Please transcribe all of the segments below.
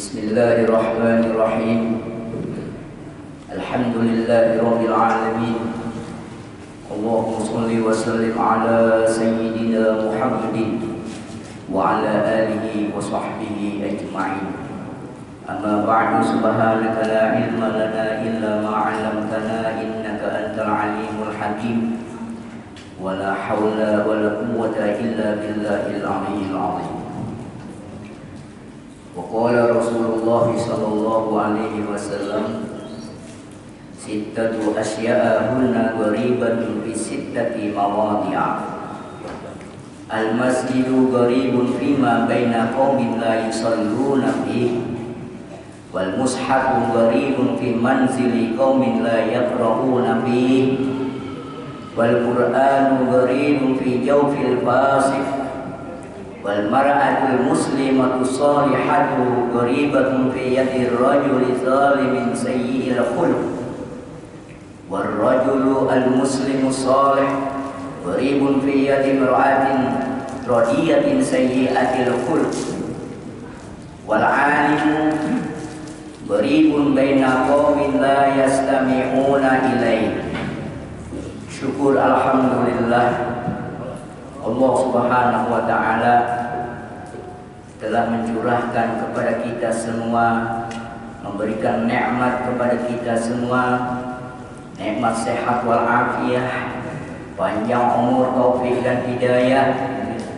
Bismillahirrahmanirrahim. Alhamdulillahirabbil alamin. Allahumma shalli wa sallim ala sayyidina Muhammadin wa ala alihi wa sahbihi ajma'in. Amma ba'du, subhanaka la ilma lana illa ma 'allamtana innaka antal alimul hakim. Wa la hawla wa la quwwata illa billahil aliyyil 'azim. Wa qala Rasulullah sallallahu alaihi wasallam, sittatu asya'a hunna gharibatun fi sittati mawadhi'a. Al-masjidu gharibun fima baina qaumin la yusalluna fihi, wal mushafu gharibun fi manzili qaumin la yaqra'una fihi, wal qur'anu gharibun fi jawfil fasik, wal mar'atul muslimatu salihatu gharibatun fi yadir rajuli zalimin sayyi'il khuluq, wal rajulu al muslimu salih gharibun fi yadi imra'atin radiyatin sayyi'atil khuluq, wal 'alimu gharibun baina qaumin la yastami'una ilaihi. Syukur alhamdulillah, Allah subhanahu wa ta'ala telah mencurahkan kepada kita semua, memberikan nikmat kepada kita semua, nikmat sehat wal afiyah, panjang umur, taufik dan hidayah,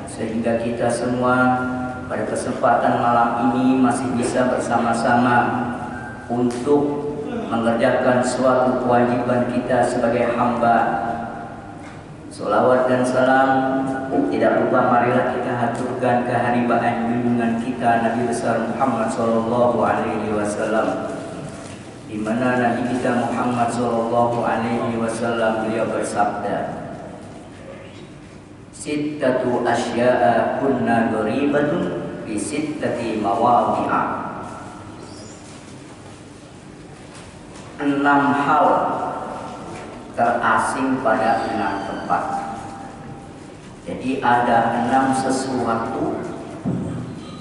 sehingga kita semua pada kesempatan malam ini masih bisa bersama-sama untuk mengerjakan suatu kewajiban kita sebagai hamba. Salawat dan salam tidak lupa marilah kita haturkan keharibaan junjungan kita Nabi besar Muhammad sallallahu alaihi wasallam, di mana Nabi kita Muhammad sallallahu alaihi wasallam beliau bersabda, sittatu asya'a kunna gharibatun fi sittati mawadhi'a. 6 hal terasing pada 6 tempat. Jadi ada 6 sesuatu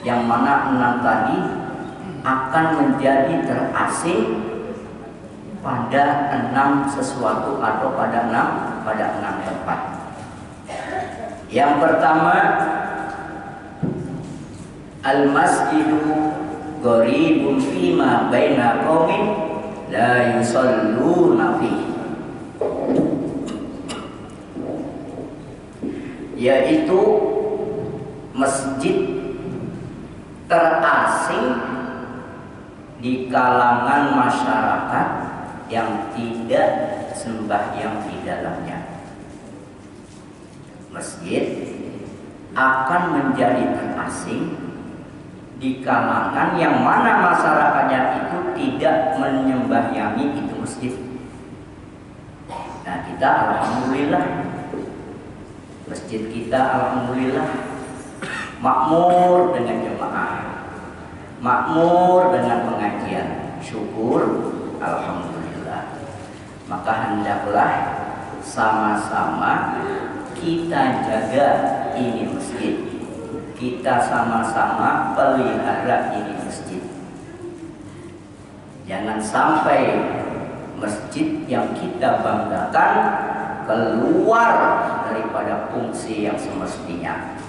yang mana 6 tadi akan menjadi terasing pada 6 sesuatu atau pada 6 tempat. Yang pertama, al-masjidu gharibun fima baina qaumin la yusalluna fihi, yaitu masjid terasing di kalangan masyarakat yang tidak sembahyang di dalamnya. Masjid akan menjadi terasing di kalangan yang mana masyarakatnya itu tidak menyembahyangi itu masjid. Nah, kita alhamdulillah, masjid kita alhamdulillah makmur dengan jemaah, makmur dengan pengajian. Syukur alhamdulillah. Maka hendaklah sama-sama kita jaga ini masjid, kita sama-sama pelihara ini masjid. Jangan sampai masjid yang kita banggakan keluar daripada fungsi yang semestinya.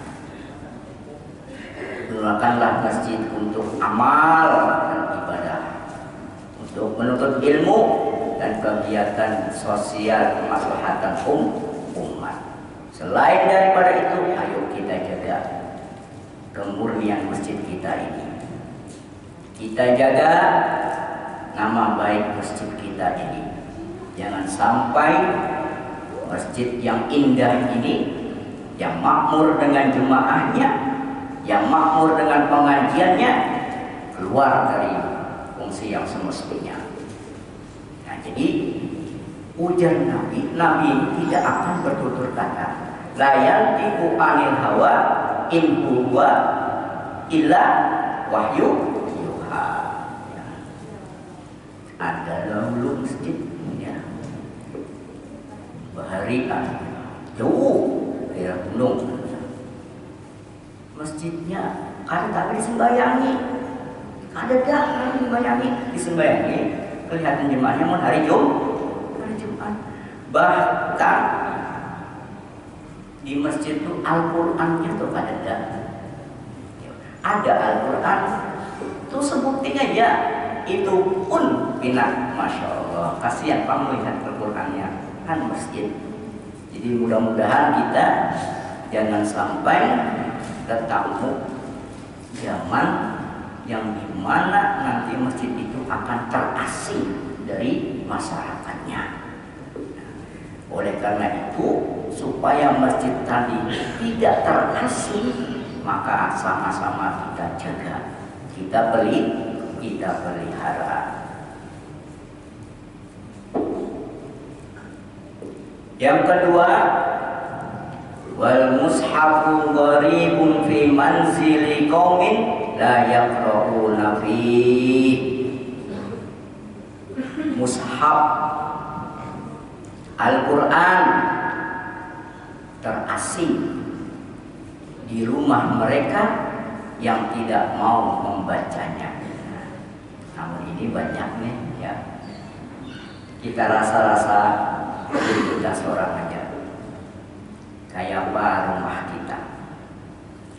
Gunakanlah masjid untuk amal dan ibadah, untuk menuntut ilmu dan kegiatan sosial kemaslahatan umat. Selain daripada itu, ayo kita jaga kemurnian masjid kita ini. Kita jaga nama baik masjid kita ini. Jangan sampai masjid yang indah ini, yang makmur dengan jemaahnya, yang makmur dengan pengajiannya, keluar dari fungsi yang semestinya. Nah, jadi ujar Nabi tidak akan bertutur kata. La yantiqu anil hawa in huwa illa wahyu yuha. Ada dahulu masjid ya, Baharian jauh daerah gunung, masjidnya kadang tak disembayangi Ada dah orang disembayangi kelihatan jemaahnya mau hari Jumat. Bahkan di masjid itu Al-Qur'annya tuh ada. Ada Al-Qur'an tuh sebutin aja itu pun pindah. Masya Allah, kasihan Pak melihat Al-Qur'annya kan masjid. Jadi mudah-mudahan kita jangan sampai tertampuk zaman yang dimana nanti masjid itu akan terasing dari masyarakatnya. Oleh karena itu, supaya masjid tadi tidak terasing, maka sama-sama kita jaga, kita pelihara. Yang kedua, wal mushafu gharibun fi manzili qaumin la yaqra'una fi. Mushaf Al-Quran terasing di rumah mereka yang tidak mau membacanya. Namun ini banyak nih ya. Kita rasa-rasa kita seorang aja. Kayak apa rumah kita?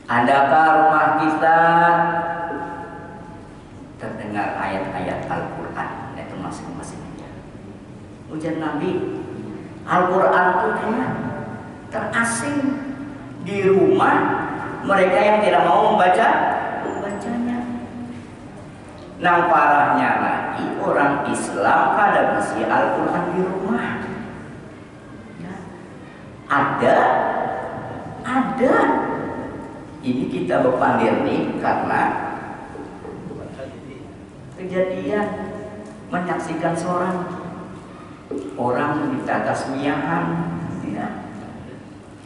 Adakah rumah kita terdengar ayat-ayat Al-Quran? Itu masing-masing aja. Ujian Nabi, Al-Quran itu kayaknya terasing di rumah mereka yang tidak mau membacanya. Nah parahnya lagi orang Islam kada bisi Al-Quran di rumah. Ya. Ada. Ini kita berpandir nih karena kejadian menyaksikan seorang orang di tasmiyahan, ya.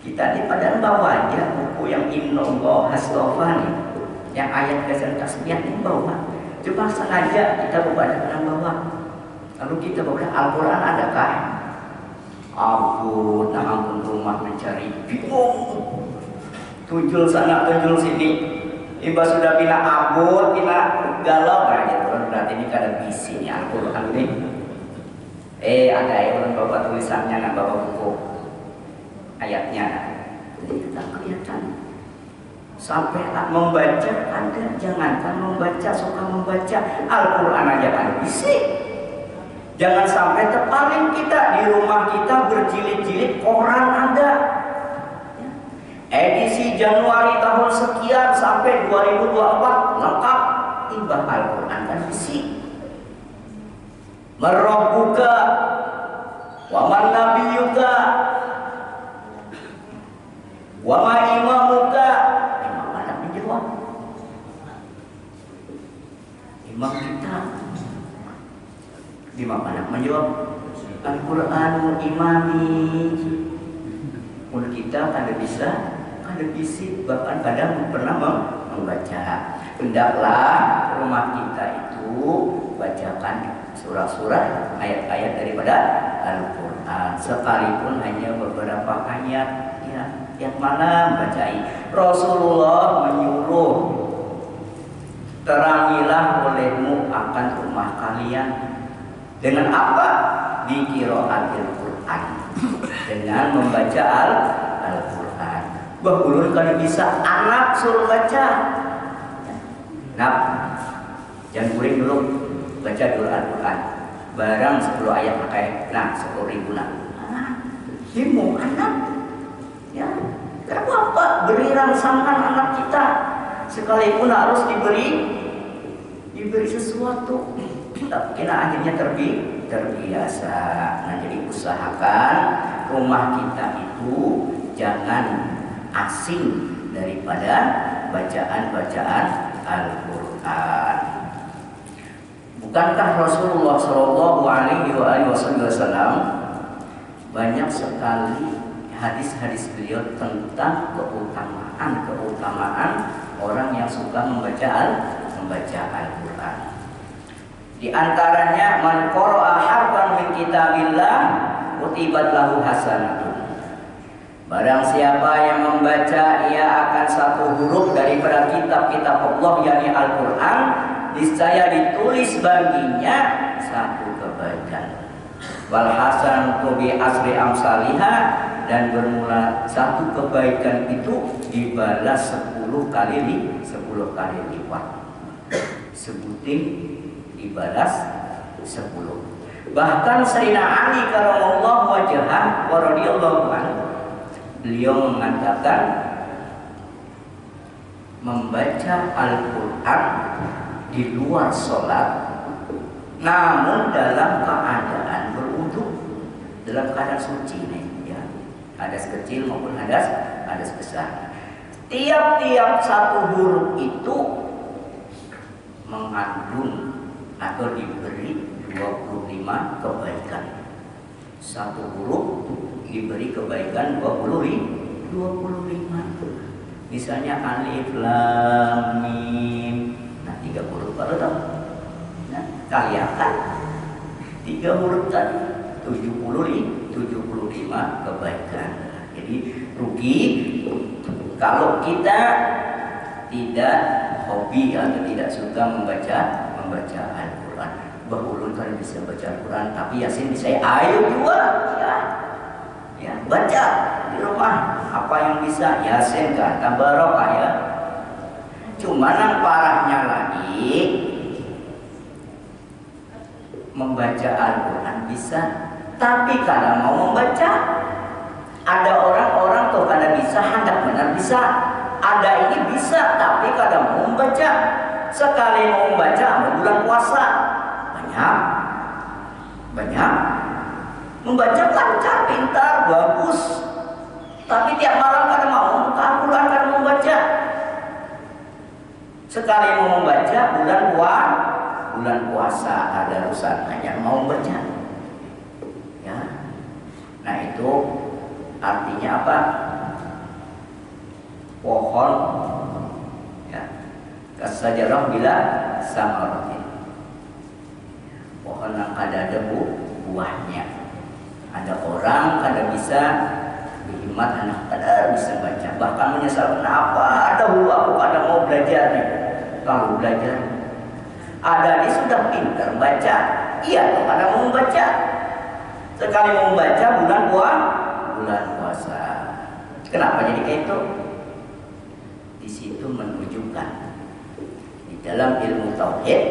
Kita di padahal bawa aja buku yang Innallaha Astafani, yang ayat kesan tasmiyah ini bawa. Cuma sengaja kita membaca dan bawa. Lalu kita bawa Al-Quran adakah? Ampun, ampun rumah mencari bingung. Tujul sana, tujul sini. Iba sudah pindah abur, pindah galau, berarti ini kada bisinya Al-Quran ini. Ada orang bawa tulisannya, nggak bawa buku ayatnya. Jadi kita kelihatan. Sampai tak membaca ada, jangankan membaca, suka membaca Al-Quran aja kan bisi. Jangan sampai terpaling kita di rumah kita berjilid-jilid koran ada. Edisi Januari tahun sekian sampai 2024 lengkap ibah Al-Quran kan bisi. Merabbuka wa man nabiyuka wa ma imamuka. Imam anak menjawab. Imam kita. Imam anak menjawab. Al-Quranul imami. Mulut kita kada bisa, kada bisi, bahkan kadang pernah membaca. Hendaklah rumah kita itu bacakan surah-surah, ayat-ayat daripada Al-Quran, sekalipun hanya beberapa ayat. Ya, yang mana bacai? Rasulullah menyuruh, terangilah olehmu akan rumah kalian dengan apa? Biqiraatil Quran, dengan membaca Al-Quran. Bahulur kalau bisa anak suruh baca. Nah, jangan kuring dulu baca dulu Al-Quran. Barang 10 ayat pakai, 10.000 nak. Himu anak, ya. Kenapa apa? Beri rangsangan anak kita, sekalipun harus diberi sesuatu. Tapi kita akhirnya terbiasa. Nah, jadi usahakan rumah kita itu jangan asing daripada bacaan-bacaan Al-Quran. Bukankah Rasulullah Shallallahu Alaihi Wasallam banyak sekali hadis-hadis beliau tentang keutamaan orang yang suka membaca Al-Quran. Di antaranya man qara'a harfan min kitabillah kutibat lahu hasanatun. Barang siapa yang membaca ia akan satu huruf daripada kitab-kitab Allah yakni Al-Quran, niscaya ditulis baginya satu kebaikan. Wal hasanatu bi asri amsalihha, dan bermula satu kebaikan itu dibalas 10 kali lipat. Sebuting dibalas 10. Bahkan Sayyidina Ali karramallahu wajhah wa radhiyallahu anhu, beliau mengatakan membaca Al-Quran di luar sholat, namun dalam keadaan berwudu, dalam keadaan suci nih, ya, hadas kecil maupun hadas besar. Tiap-tiap satu huruf itu mengandung atau diberi 25 kebaikan. Satu huruf diberi kebaikan 25. Misalnya alif lam mim. Nah, 3 huruf baru tahu. Nah, kalian kan 3 huruf tadi 75 kebaikan. Jadi rugi kalau kita tidak hobi atau tidak suka membaca Al-Quran. Bahulun kan bisa baca Al-Quran, tapi Yasin bisa ayo juga, ya baca di rumah. Apa yang bisa Yasin kan tabarokah ya. Cuma yang parahnya lagi, membaca Al-Quran bisa, tapi kadang mau membaca, ada orang-orang tuh kadang bisa, hendak benar bisa, ada ini bisa, tapi kadang mau membaca. Sekali mau membaca bulan puasa banyak membaca, lancar, pintar, bagus, tapi tiap malam kadang mau buka Al-Quran, kadang membaca. Sekali mau membaca bulan puasa ada urusan hanya mau membaca, ya. Nah, itu artinya apa? Pohon, ya, kasajarah bila samaratin, pohon yang kada ada buahnya. Ada orang kada bisa berhikmat, anak kada bisa baca, bahkan menyesal, kenapa ada dulu aku kada mau belajar nih. Kalau belajar ada dia sudah pintar baca, iya tuh kada mau membaca. Sekali mau membaca bulan puasa. Kenapa jadi kayak itu? Di situ menunjukkan di dalam ilmu tauhid,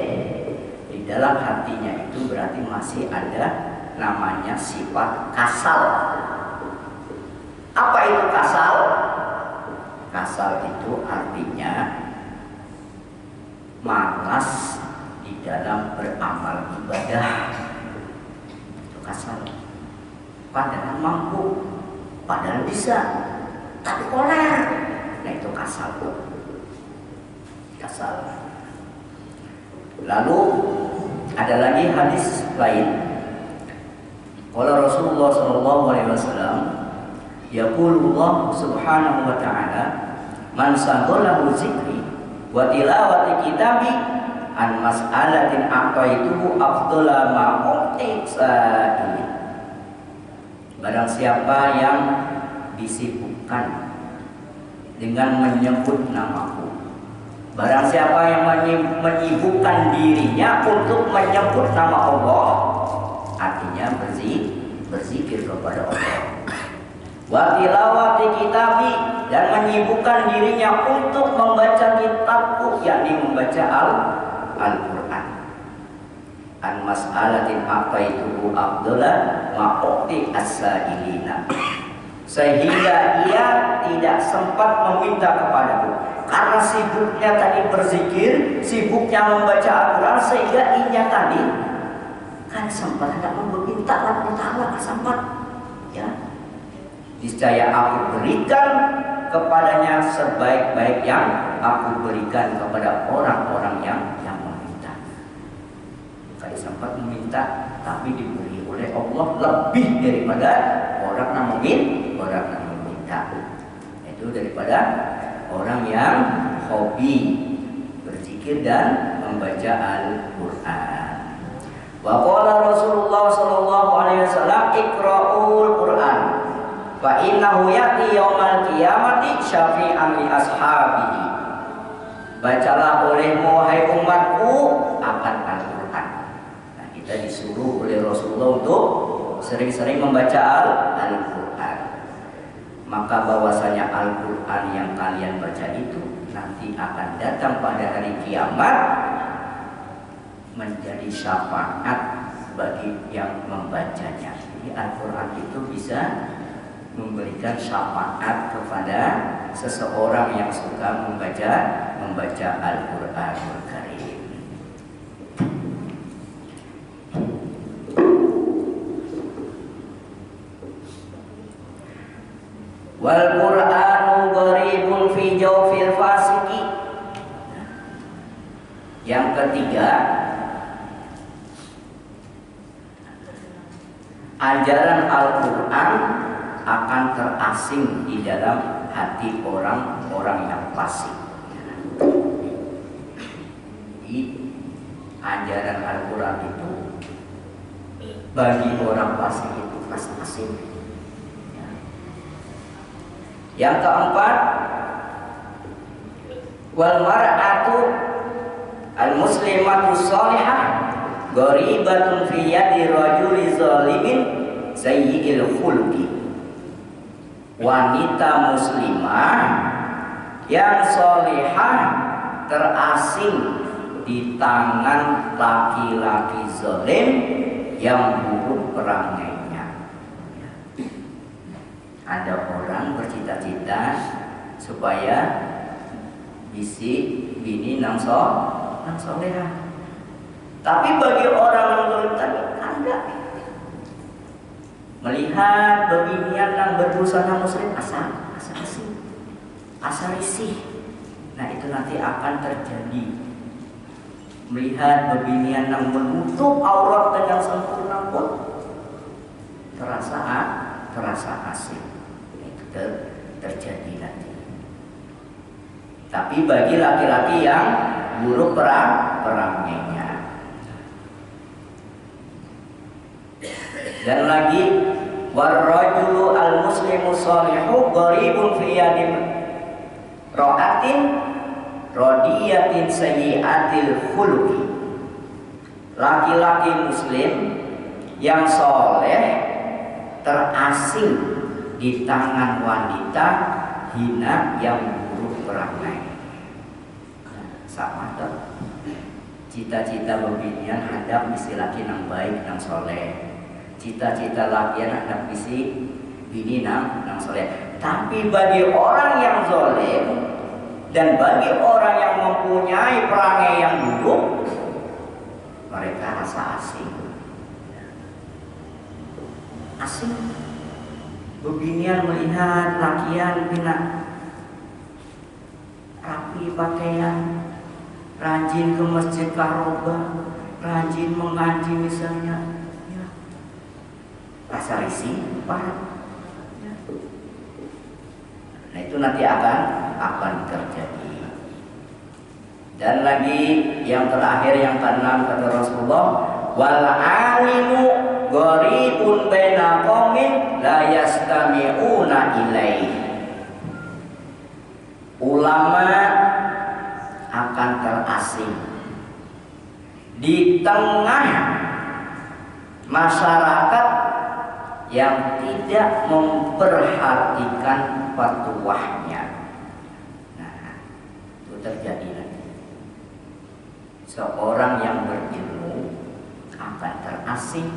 di dalam hatinya itu berarti masih ada namanya sifat kasal. Apa itu kasal? Kasal itu artinya malas di dalam beramal ibadah. Itu kasal. Padahal mampu, padahal bisa, tapi koler. Nah, itu kasal. Lalu ada lagi hadis lain. Qala Rasulullah sallallahu alaihi wasallam, yaqulullah subhanahu wa ta'ala, man saghalahu zikri wa tilawati kitabi an mas'alatin aqaituhu afdhala ma uqtisa. Barang siapa yang disibukkan dengan menyebut namaku, barang siapa yang menyibukkan dirinya untuk menyebut nama Allah, artinya berzikir kepada Allah. Wa tilawati kitabi, dan menyibukkan dirinya untuk membaca kitabku, yakni membaca Al-Quran. An mas'alatin aqaituhu afdhala ma uqti as-sa'ilina, sehingga ia tidak sempat meminta kepadaku karena sibuknya tadi berzikir, sibuknya membaca Al-Quran, sehingga ia tadi kan sempat tidak meminta Allah Ta'ala, sempat, ya. Niscaya aku berikan kepadanya sebaik-baik yang aku berikan kepada orang-orang yang meminta. Bukan sempat meminta, tapi diberi oleh Allah lebih daripada orang yang meminta. Itu daripada orang yang hobi berzikir dan membaca Al-Quran. Wa qala Rasulullah sallallahu alaihi wasallam, iqra'ul Quran fa innahu ya'ti yaumal qiyamati syafi'an li ashabihi. bacalah olehmu wahai umatku akan Al-Quran. Nah, kita disuruh oleh Rasulullah untuk sering-sering membaca Al-Quran. Maka bahwasanya Al-Quran yang kalian baca itu nanti akan datang pada hari kiamat menjadi syafaat bagi yang membacanya. Jadi Al-Quran itu bisa memberikan syafaat kepada seseorang yang suka membaca Al-Quranul Karim. Wal Qur'anu gharibun fi jawfil fasiki. Yang ketiga, ajaran Al-Quran akan terasing di dalam hati orang-orang yang fasik. Jadi ajaran Al-Quran itu bagi orang fasik itu pasti asing. Yang keempat, wal mar'atu al-muslimatu shalihah gharibatun fi yadi rajuli zalimin sayyi'il khulqi. Wanita muslimah yang shalihah terasing di tangan laki-laki zalim yang buruk perangainya. Ada orang bercita-cita supaya bisi bini nang solehah. Tapi bagi orang yang zalim tadi ada melihat bebinian nang berbusana muslim asa risih. Nah, itu nanti akan terjadi. Melihat bebinian nang menutup aurat dengan sempurna pun terasa asing. Itu terjadi nanti. Tapi bagi laki-laki yang buruk perangainya. Dan lagi, warrajulu al-muslimu shalihu gharibun fi yadim ra'atin radiyatin sayyi'atil khuluqi. Laki-laki muslim yang soleh terasing di tangan wanita hina yang buruk perangai. Sama tuh. Cita-cita bebinian hadap misi laki nang baik nang soleh. Cita-cita lakian hadap misi bini nang soleh. Tapi bagi orang yang zalim dan bagi orang yang mempunyai perangai yang buruk, mereka rasa asing. Asing. Bebinian melihat lakian bina rapi pakaian, rajin ke masjid Karoba, rajin mengaji misalnya, ya. Rasa risih, parah. Ya. Nah, itu nanti akan terjadi. Dan lagi yang terakhir yang keenam kata Rasulullah, wal alimu gharibun baina qaumin la yastami'una ilaihi. Ulama akan terasing di tengah masyarakat yang tidak memperhatikan fatwanya. Nah, itu terjadi nanti. Seorang yang berilmu akan terasing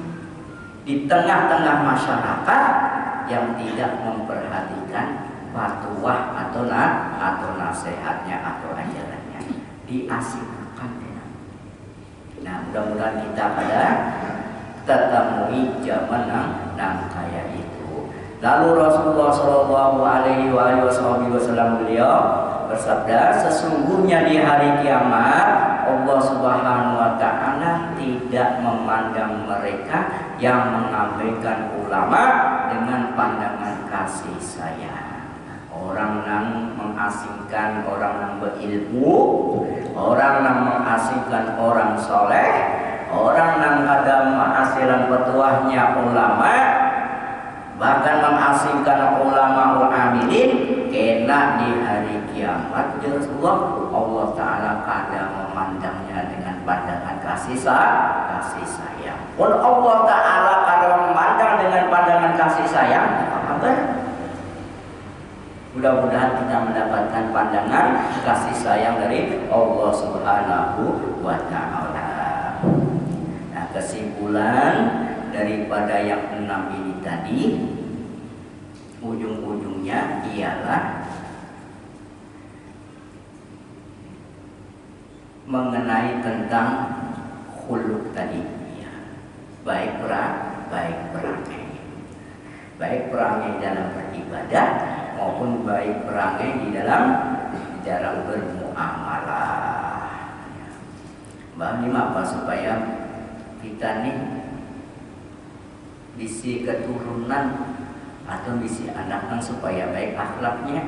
di tengah-tengah masyarakat yang tidak memperhatikan fatwa atau nasihatnya atau ajarannya, diasingkan. Nah, mudah-mudahan kita pada temui zaman nang kayak itu. Lalu Rasulullah Shallallahu Alaihi Wasallam beliau bersabda, sesungguhnya di hari kiamat Allah Subhanahu Wa Taala tidak memandang mereka yang mengabaikan ulama dengan pandangan kasih sayang. Orang yang mengasingkan orang yang berilmu, orang yang mengasingkan orang soleh, orang yang ada menghasilkan petuahnya ulama, bahkan mengasingkan ulama amilin kena di hari kiamat Allah Ta'ala kada memandangnya dengan pandangan kasih sayang. Kalau Allah Ta'ala kada memandang dengan pandangan kasih sayang, apa kabar? Mudah-mudahan kita mendapatkan pandangan kasih sayang dari Allah Subhanahu wa Ta'ala. Nah, kesimpulan daripada yang 6 ini tadi, ujung-ujungnya ialah mengenai tentang khuluq tadi, ya. Baik perangai dalam beribadah maupun baik perangai di dalam bermuamalah. Ini apa supaya kita nih bisi keturunan atau bisi anak supaya baik akhlaknya.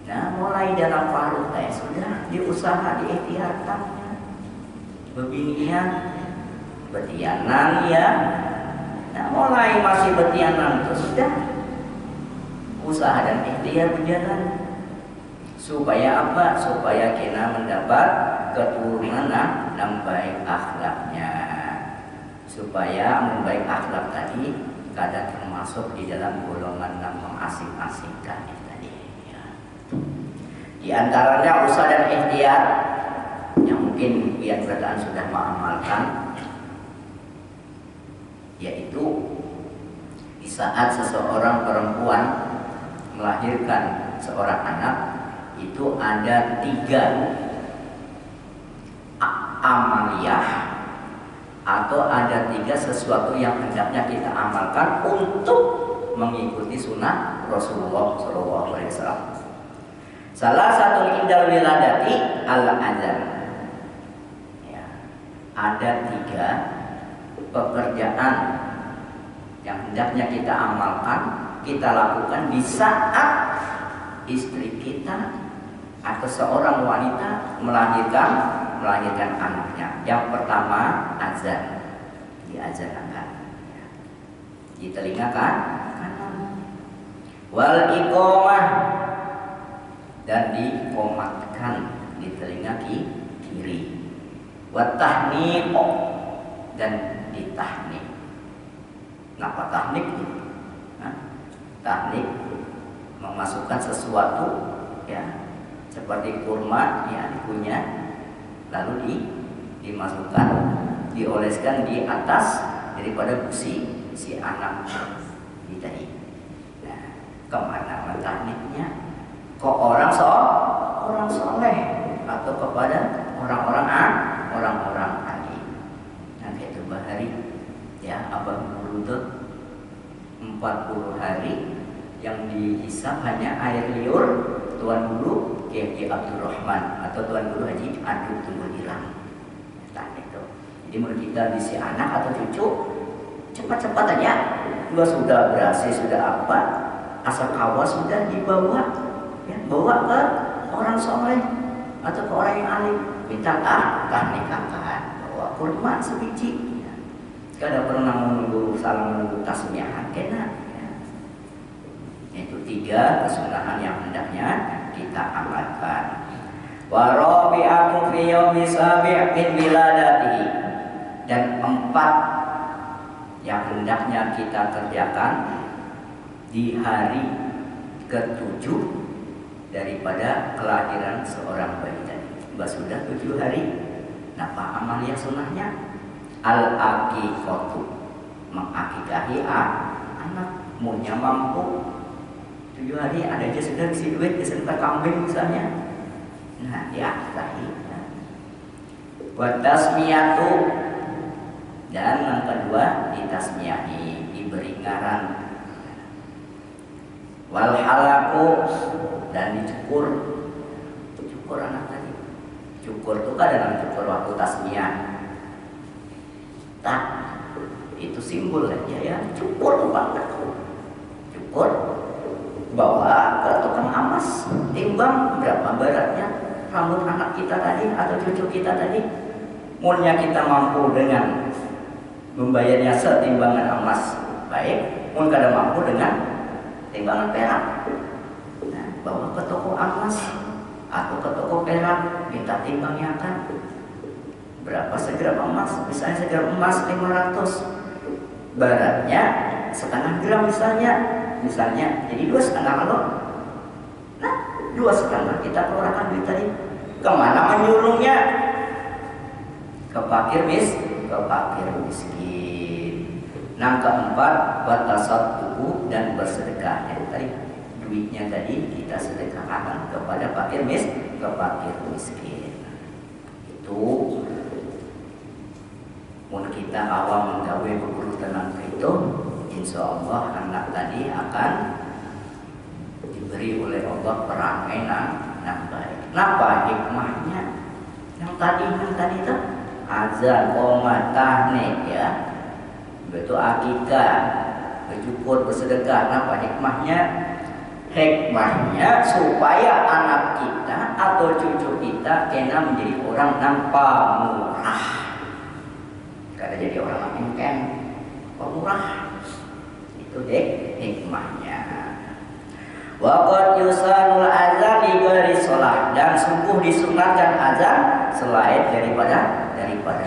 Nah, mulai dalam paruh sudah diusaha diikhtiarkan. Bebinian, betianan ya. Nah, mulai masih betianan itu sudah usaha dan ikhtiar berjalan. Supaya apa? Supaya kita mendapat keturunan yang baik akhlaknya. Supaya membaik akhlak tadi kadang termasuk di dalam golongan yang mengasing-asingkan tadi. Ya. Di antaranya usaha dan ikhtiar yang mungkin yang berdaan sudah mengamalkan, yaitu di saat seseorang perempuan melahirkan seorang anak, itu ada 3 amaliyah atau ada 3 sesuatu yang hendaknya kita amalkan untuk mengikuti sunnah Rasulullah SAW. Salah satu indal wiladati al-azan. Ya, ada 3 pekerjaan yang hendaknya kita amalkan, kita lakukan di saat istri kita atau seorang wanita melahirkan anaknya. Yang pertama azan, diazankan di telinga kanan. Wal iqamah, dan dikomatkan di telinga kiri. Wat tahniq, dan ditahnik. Kenapa tahnik? Tahnik memasukkan sesuatu ya, seperti kurma ya dikunyah, lalu dimasukkan, dioleskan di atas daripada busi si anak di tadi. Nah, kemana tahniknya? Kok orang soleh atau kepada orang-orang alim. Nah, itu bahari ya, abang guru tuh 40 hari yang dihisap hanya air liur Tuan Guru Kiai Abdurrahman atau Tuan Guru Haji Aduk Tunggu Irang. Nah, itu. Jadi menurut kita si anak atau cucu cepat-cepat aja, sudah berhasil, sudah apa, asal kawas sudah dibawa, ya, bawa ke orang soleh atau ke orang yang alim, minta nikahkan, bawa kurma sebiji. Ya. Kada pernah menunggu salam menunggu tasmiahan kena. Itu 3 kesunahan yang hendaknya kita amalkan. Wa rabi'atu fi yaumi sabi' min wiladatihi, dan 4 yang hendaknya kita kerjakan di hari ke-7 daripada kelahiran seorang bayi tadi. Sudah 7 hari. Napa amal yang sunnahnya? Al-aqiqatu, mengakikahi anak. Munya mampu 7 hari ada aja sudah isi duit, diserta kambing misalnya. Nah, diakikahi. Buat tasmiyatu, dan yang kedua ditasmiyahi, diberi ngaran. Wal halaku, dan dicukur anak tadi. Cukur itu kan dalam cukur waktu tasmiyah. Tak, itu simbol aja ya, cukur banget. Cukur, bawa ke tukang amas, timbang berapa beratnya rambut anak kita tadi atau cucu kita tadi. Mulanya kita mampu dengan membayarnya setimbangan emas, baik. mun kada mampu dengan timbangan perak. Nah, bawa ke toko emas atau ke toko perak, minta timbangnya kan berapa segram emas, misalnya segram emas 500, beratnya setengah gram misalnya jadi 2,5 kilo. Nah 2,5 kita keluarkan duit tadi, kemana menyulungnya? Ke fakir miskin. Yang keempat, watasattu'u, dan bersedekah. Jadi tadi duitnya tadi kita sedekahkan kepada fakir miskin. Itu mun kita awam menggawe berburu tenang itu, insya Allah anak tadi akan diberi oleh Allah perangai yang baik. Kenapa hikmahnya? Yang tadi itu azan, qomat, tahnik ya, itu akikah, bersyukur, bersedekah. Kenapa hikmahnya? Hikmahnya supaya anak kita atau cucu kita kena menjadi orang nampak murah. Kada jadi orang engken, pemurah. Itu deh hikmahnya. Wa qad yusanul azan li ghairi shalah, dan sungguh disunatkan azan selain daripada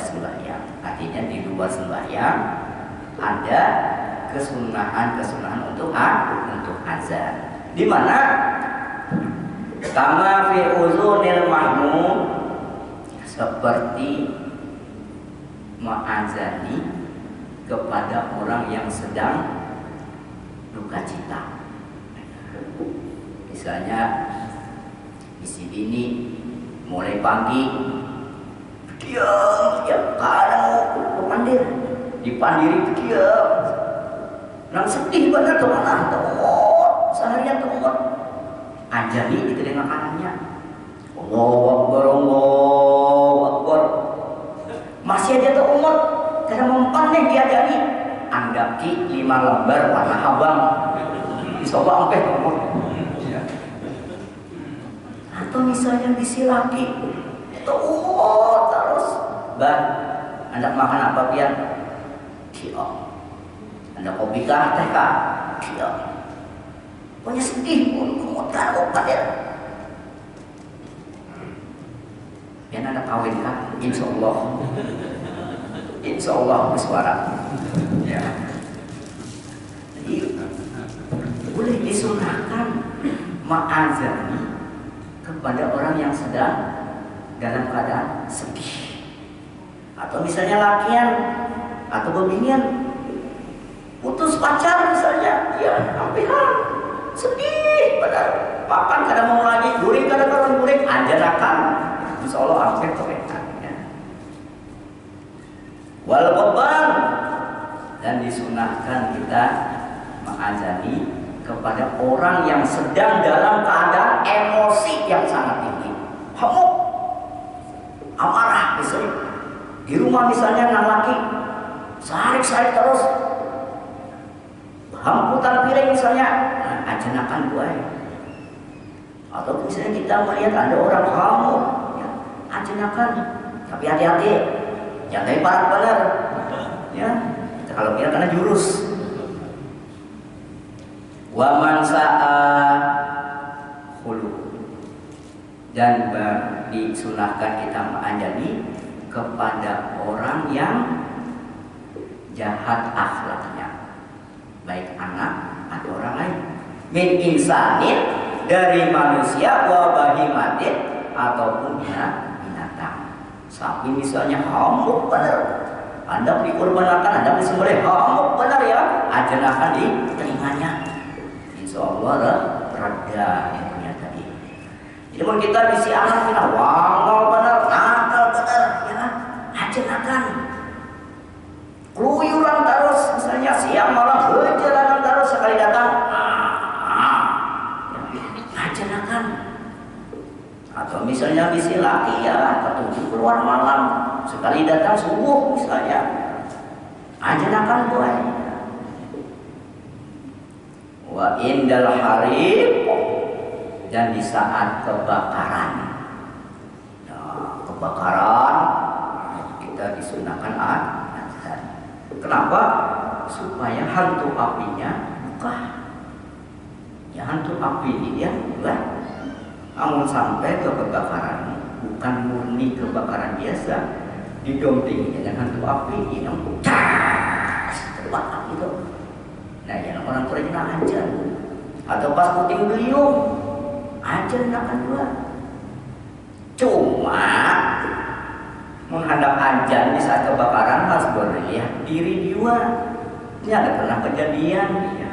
sembahyang. Artinya di luar sembahyang ada kesunahan untuk azan. Di mana kama fi uzunil mahmum, seperti mengazani kepada orang yang sedang duka cita. Misalnya isi bini mulai pagi diam kadang mau pandir dipandiri diam, nang sedih benar kemana tuh seharian tuh ajani di telinga kanannya, Allahu Akbar, masih aja tuh umat karena mempan nih diajani anggap ki 5 lembar warna abang dicoba sampai umur. Atau misalnya bisi lagi itu terus bang, anda makan apa pian? Diam. Anda kopi kah, teh kah? Diam. Punya sedih pun kumut karo pader. Pian anda kawin kah? Insya Allah bersuara. Ya. Jadi boleh disunahkan mengazani kepada orang yang sedang dalam keadaan sedih, atau misalnya lakian atau bebinian putus pacar misalnya, ya hampiran sedih benar, makan kadang mau lagi guring kadang orang guring anjanakan, insya Allah hampir kebenarannya. Wal beban, dan disunahkan kita mengazani kepada orang yang sedang dalam keadaan emosi yang sangat tinggi, hamuk, amarah misalnya di rumah, misalnya anak laki sarik terus, hamputan piring misalnya, ajanakan gue. Atau misalnya kita melihat ada orang hamuk, ya, ajanakan, tapi hati-hati, jangan parah benar, ya. Kalau kira karena jurus. Wa man sa'a khulu, dan disunahkan kita mengajari kepada orang yang jahat akhlaknya, baik anak atau orang lain, min insanin, dari manusia, wa bahimatin, ataupun binatang. Sapi misalnya hamuk benar, Anda beli kurbankan, Anda beli sembelih hamuk benar ya, ajanakan di telinganya, insya Allah reda itunya tadi. Jadi mau kita bisi anak kita wangol benar, nakal benar, ya, ajanakan. Keluyuran terus, misalnya siang malam berjalanan terus, sekali datang ajanakan. Atau misalnya bisi laki ya, ketujuh keluar malam, sekali datang subuh misalnya, ajanakan boy. Wa indal harib, dan di saat kebakaran, nah, kebakaran kita disunahkan azan. Kenapa? supaya hantu apinya buka. Ya hantu api ini ya, bukan? Namun sampai kebakaran bukan murni kebakaran biasa, didompingi dengan hantu api yang terbakar gitu. Nah, yang orang tua nak ajar, atau pas puting beliung ajar nak dua. Cuma menghadap ajar di saat kebakaran harus berlihat diri dia. Ini ada pernah kejadian ya.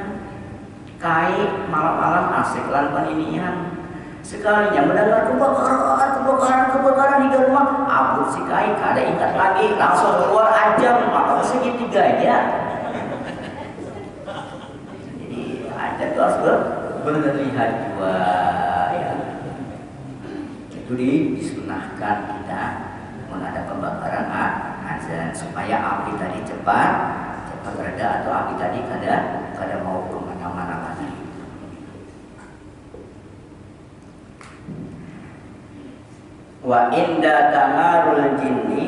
Kai malam-malam asik lan paninian. Sekalinya mendengar kebakaran di rumah, abut si Kai kada ingat lagi, langsung keluar ajam, maka segitiga aja. Jadi ajar itu harus berlihat juga ya. Itu disunahkan kita menghadap kebakaran azan supaya api tadi cepat reda atau api tadi kada mau kemana-mana lagi. Wa inda tamarul jinni,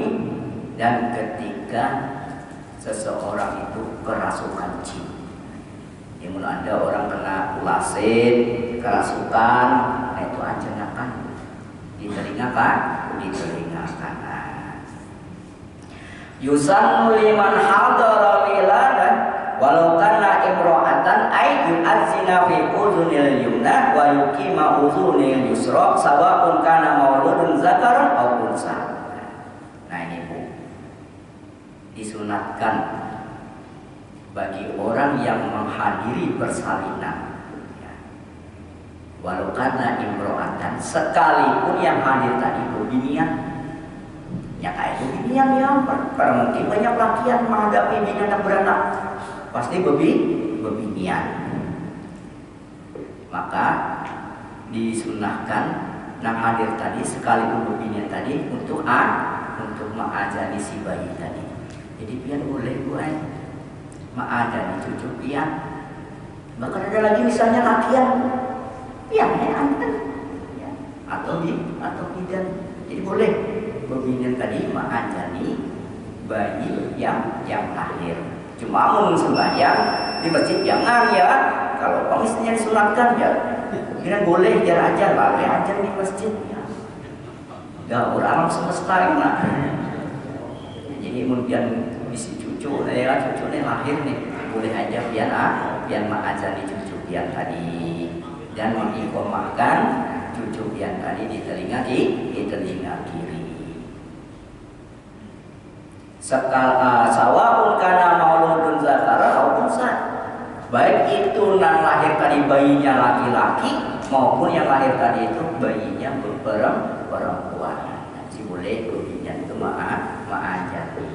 dan ketika seseorang itu kerasukan jin. Yang ada orang kena ulasin, kerasukan, nah itu ajenakan di telinga kanan. Yusannu liman hadara miladan walau kana imra'atan ay yu'azzina fi udhunil yumna wa yuqima udhunil yusra sawa'un kana mauludun zakaran aw unsa. Nah ini Bu, disunatkan bagi orang yang menghadiri persalinan ya. Walau kana imra'atan, sekalipun yang hadir tadi binian. Ya kayak itu binian ya, karena mungkin banyak lakian menghadapi binian yang beranak, pasti bebinian. Maka disunahkan yang hadir tadi sekalipun bebinian tadi untuk mengajani si bayi tadi. Jadi pian boleh buat mengajani cucu pian. Bahkan ada lagi misalnya lakian pian ya, atau bidan. Jadi boleh bebinian tadi mengajani bayi yang lahir. Cuma mau sembahyang di masjid jangan ya. Kalau pengisnya disunatkan ya, kira boleh jar aja lah, ajar di masjid ya. Gak orang semesta ini lah. Jadi kemudian bisi cucu, cucunya lahir nih, boleh aja pian mengajani cucu pian tadi dan mengikomahkan cucu pian tadi di telinga kiri. Sawa'un kana mauludun zakara aw unsa, baik itu yang lahir tadi bayinya laki-laki maupun yang lahir tadi itu bayinya perempuan. Jadi boleh bayinya itu ma'ajari.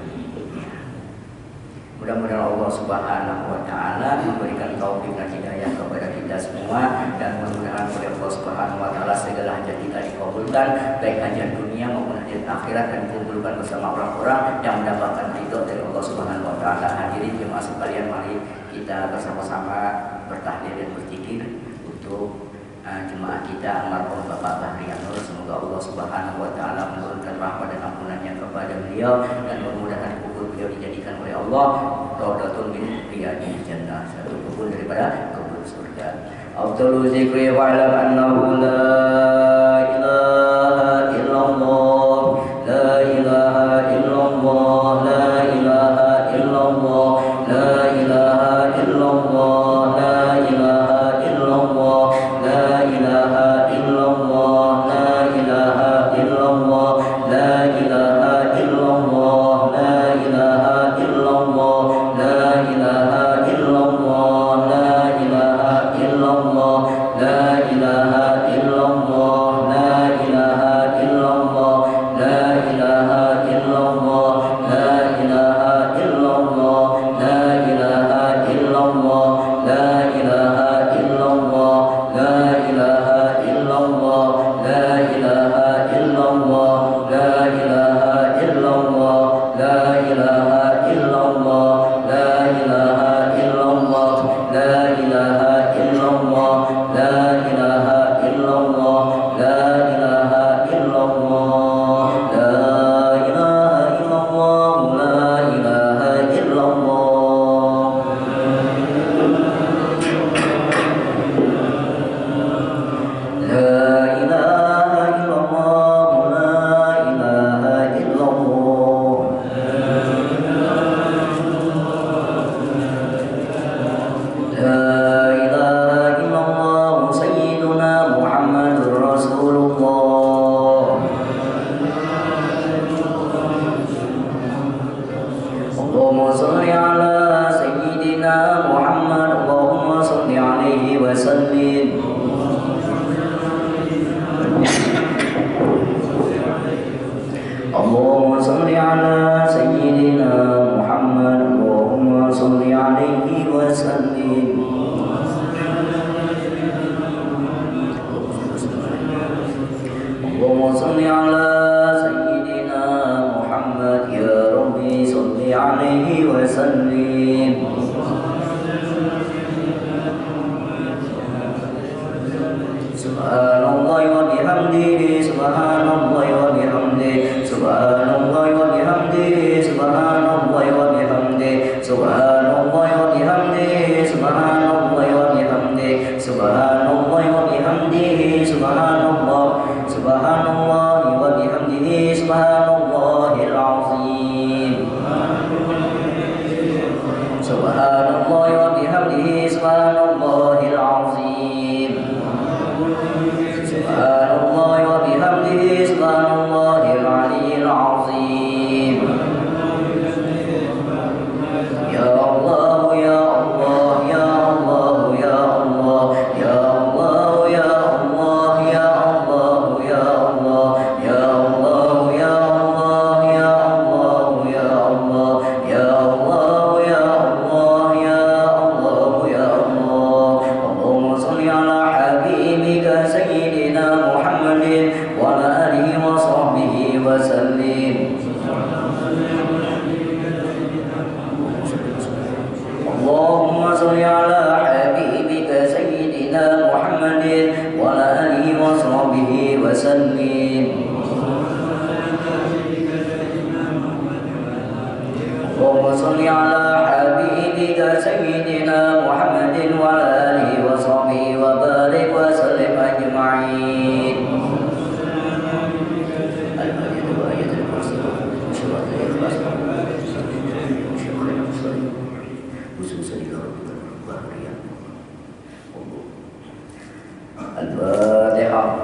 Mudah-mudahan Allah Subhanahu wa taala memberikan taufik dan hidayah kepada kita semua, dan mudah-mudahan oleh Allah Subhanahu wa taala segala hajat kita dikabulkan, baik hajat dunia maupun hajat akhirat, dan dikumpulkan bersama orang-orang yang mendapatkan ridho dari Allah Subhanahu wa taala. Hadirin jemaah sekalian, mari kita bersama-sama bertahlil dan berzikir untuk jemaah kita almarhum Bapak Bahri Anur. Semoga Allah Subhanahu wa taala menurunkan rahmat dan ampunannya kepada beliau, dan mudah-mudahan kubur beliau dijadikan oleh Allah raudhatun min riyadil jannah, satu kubur daripada kubur surga. Afdhalu dzikri wa alam annahu la ilaha illallah, la ilaha illallah, la ilaha illallah, la ilaha illallah, la ilaha illallah, la ilaha illallah, la ilaha illallah, la ilaha illallah, la ilaha illallah, la ilaha illallah, la ilaha illallah, la ilaha illallah. صل على سيدنا محمد يا ربي صل عليه وسلم سبحان الله وبحمده سبحان الله وبحمده سبحان الله وبحمده سبحان الله وبحمده سبحان الله وبحمده سبحان الله وبحمده سبحان الله وبحمده سبحان الله سبحان الله وبحمده سبحان الله العظيم سبحان الله وبحمده سبحان الله العظيم سبحان الله وبحمده سبحان الله العلي العظيم يا الله يا الله يا الله يا الله يا الله يا الله يا الله يا الله يا الله يا الله يا الله يا الله يا الله يا الله يا الله يا الله اللهم صل على حبيبك سيدنا محمد وعلى آله وصحبه وسلم اللهم صل على حبيبك سيدنا محمد وعلى آله وصحبه وسلم اللهم صل على حبيبك سيدنا محمد وعلى آله وصحبه وبارك وسلم أجمعين الفاتحة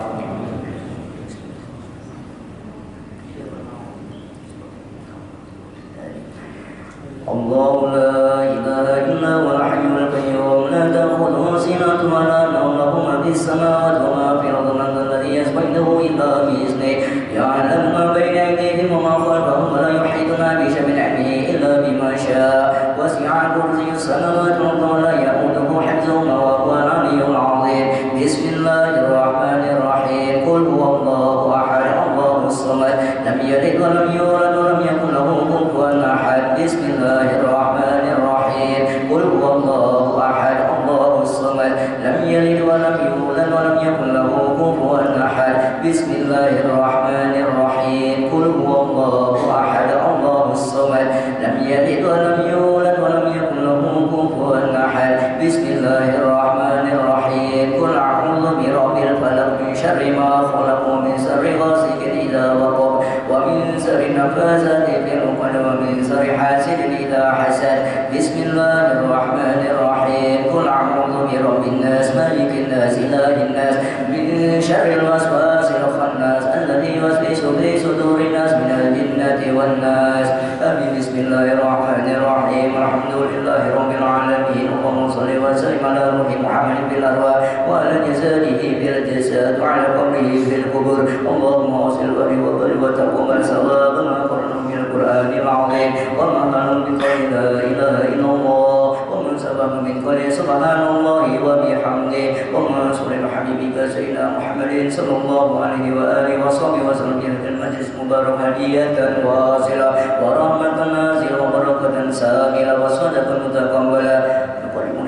الله لا إله إلا هو الحي القيوم لا تأخذه سنة ولا نوم له ما في السماوات وما في الأرض من ذا الذي يشفع عنده إلا بإذنه يعلم ما بين أيديهم وما خلفهم ولا يحيطون بشيء من علمه إلا بما شاء وسع كرسي السماوات والأرض ولا يئوده حفظهما وهو العلي العظيم بسم الله الرحمن الرحيم قل هو الله أحد الله الصمد لم يلد ولم يولد ولم يكن له كفوا أحد بسم الله الرحمن الرحيم قل هو الله أحد الله الصمد لم يلد ولم يولد ولم يكن له كفوا أحد بسم الله الرحمن الرحيم قل هو الله أحد الله الصمد لم يلد ولم يولد ولم يكن له كفوا أحد بسم الله الرحمن الرحيم قل أعوذ برب الفلق من شر ما خلق ومن شر غاسق إذا وقب ومن شر النفاثات في العقد ومن شر حاسد إذا حسد بسم الله الرحمن الرحيم قل أعوذ برب الناس مالك الناس إله الناس من شر الوسواس الخناس الذي يوسوس في صدور الناس من الجنة والناس آمين بسم الله الرحمن الرحيم الحمد لله رب العالمين اللهم صل وسلم على روح محمد في الأرواح وعلى جسده في الجسد وعلى قبره في القبور اللهم وصل وبارك وتقبل ثواب ما قرأنا من القرآن العظيم وما كان من قول لا إله إلا الله ومن سبب من قول سبحان الله وبحمده وما صل حبيبك سيدنا محمد صلى الله عليه وآله وصحبه وسلم في المجلس مبارك هدية واصلة ورحمة نازلة وبركة ساملة وصدقة متقبلة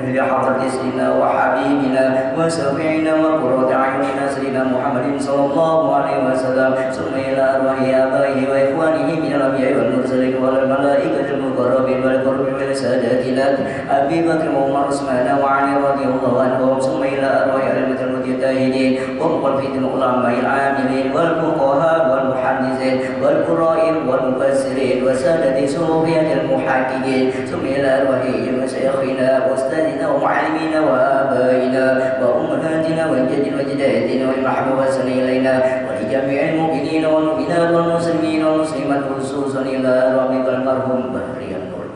إلى حضرة سيدنا وحبيبنا وشفيعنا وقرة أعيننا سيدنا محمد صلى الله عليه وسلم ثم إلى أرواح آبائه وإخوانه من الأنبياء والمرسلين والملائكة المقربين والقرب من ساداتنا أبي بكر وعمر عثمان وعلي رضي الله عنهم ثم إلى أرواح أئمة المجتهدين والمخلفين العلماء العاملين والفقهاء والمحدثين والقراء والمفسرين وسادة صوفية المحققين ثم إلى أرواح مشايخنا وأستاذنا ومعلمينا وآبائنا وأمهاتنا وجداتنا والمحبوب حسن إلينا ولجميع المؤمنين والمؤمنات والمسلمين والمسلمات خصوصا إلى ربك المرحوم بحري النور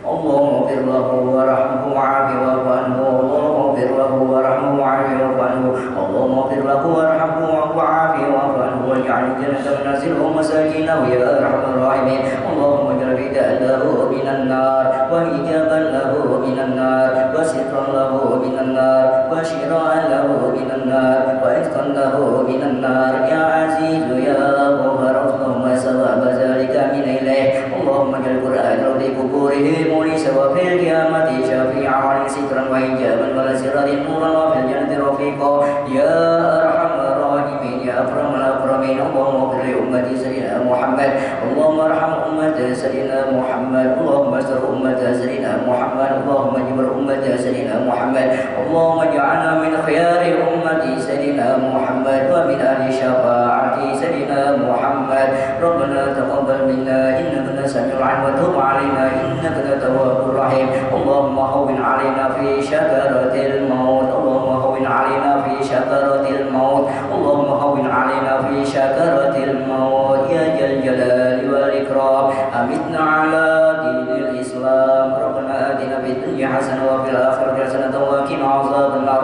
اللهم اغفر له وارحمه وعافه واعف عنه اللهم اغفر له وارحمه وعافه واعف عنه اللهم اغفر له وارحمه وعافه واعف عنه واجعل الجنة منازله ومساكنه يا أرحم الراحمين اللهم اجعل رداءه من النار وحجابا له من النار وسترا له من النار وشراء له من النار وعتقا له من النار يا عزيز يا اللهم اغفر لأمة سيدنا محمد اللهم ارحم أمة سيدنا محمد اللهم استر أمة سيدنا محمد اللهم اجبر أمة سيدنا محمد اللهم اجعلنا من خيار أمة سيدنا محمد ومن أهل شفاعة سيدنا محمد ربنا تقبل منا إنك أنت السميع العليم وتب علينا إنك أنت التواب الرحيم اللهم هون علينا في شكرة الموت اللهم هون علينا في شكرة الموت اللهم هون علينا في شكرة الموت يا ذا الجلال والإكرام أمتنا على دين الإسلام ربنا آتنا في الدنيا حسنة وفي الآخرة حسنة وقنا عذاب النار